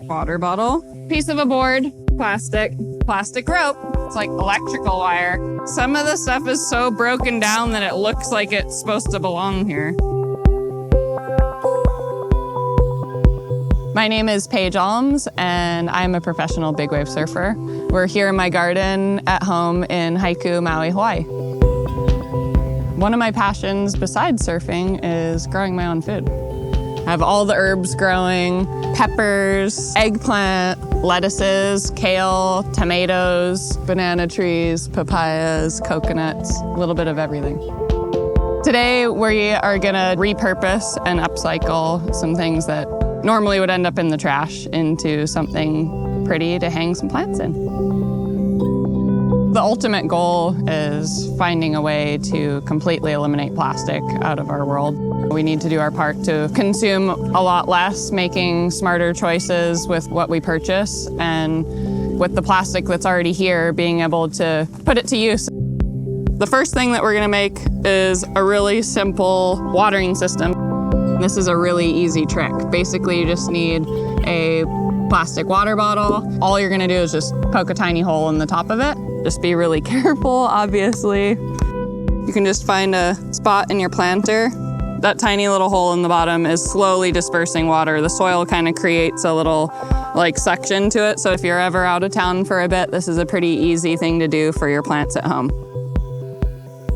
water bottle, piece of a board, plastic rope. It's like electrical wire. Some of the stuff is so broken down that it looks like it's supposed to belong here. My name is Paige Alms, and I'm a professional big wave surfer. We're here in my garden at home in Haiku, Maui, Hawaii. One of my passions besides surfing is growing my own food. I have all the herbs growing, peppers, eggplant, lettuces, kale, tomatoes, banana trees, papayas, coconuts, a little bit of everything. Today, we are gonna repurpose and upcycle some things that normally would end up in the trash into something pretty to hang some plants in. The ultimate goal is finding a way to completely eliminate plastic out of our world. We need to do our part to consume a lot less, making smarter choices with what we purchase, and with the plastic that's already here, being able to put it to use. The first thing that we're gonna make is a really simple watering system. This is a really easy trick. Basically, you just need a plastic water bottle. All you're gonna do is just poke a tiny hole in the top of it. Just be really careful, obviously. You can just find a spot in your planter. That tiny little hole in the bottom is slowly dispersing water. The soil kind of creates a little suction to it. So if you're ever out of town for a bit, this is a pretty easy thing to do for your plants at home.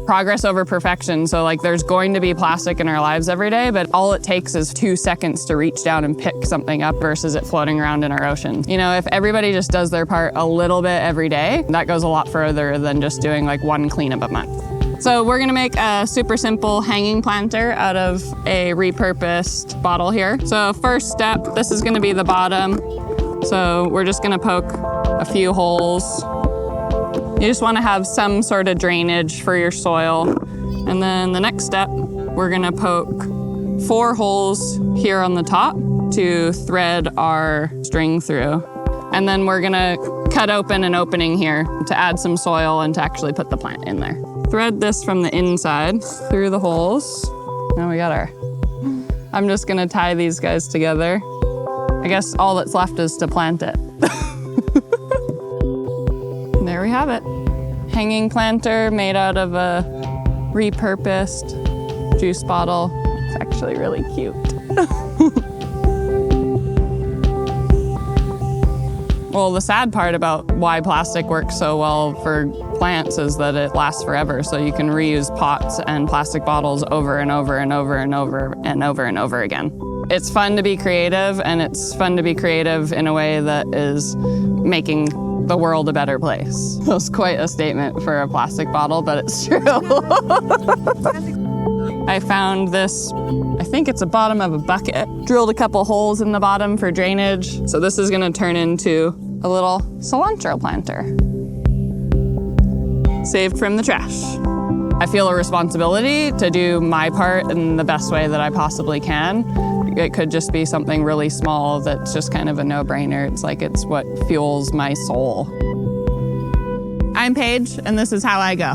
Progress over perfection. So there's going to be plastic in our lives every day, but all it takes is 2 seconds to reach down and pick something up versus it floating around in our ocean. You know, if everybody just does their part a little bit every day, that goes a lot further than just doing one cleanup a month. So we're gonna make a super simple hanging planter out of a repurposed bottle here. So first step, this is gonna be the bottom. So we're just gonna poke a few holes. You just want to have some sort of drainage for your soil. And then the next step, we're gonna poke 4 holes here on the top to thread our string through. And then we're gonna cut open an opening here to add some soil and to actually put the plant in there. Thread this from the inside through the holes. Now we got I'm just gonna tie these guys together. I guess all that's left is to plant it. There we have it. Hanging planter made out of a repurposed juice bottle. It's actually really cute. Well, the sad part about why plastic works so well for plants is that it lasts forever. So you can reuse pots and plastic bottles over and over and over and over and over and over again. It's fun to be creative, and it's fun to be creative in a way that is making the world a better place. That's quite a statement for a plastic bottle, but it's true. I found this, I think it's the bottom of a bucket. Drilled a couple holes in the bottom for drainage. So this is gonna turn into a little cilantro planter. Saved from the trash. I feel a responsibility to do my part in the best way that I possibly can. It could just be something really small that's just kind of a no-brainer. It's what fuels my soul. I'm Paige, and this is how I go.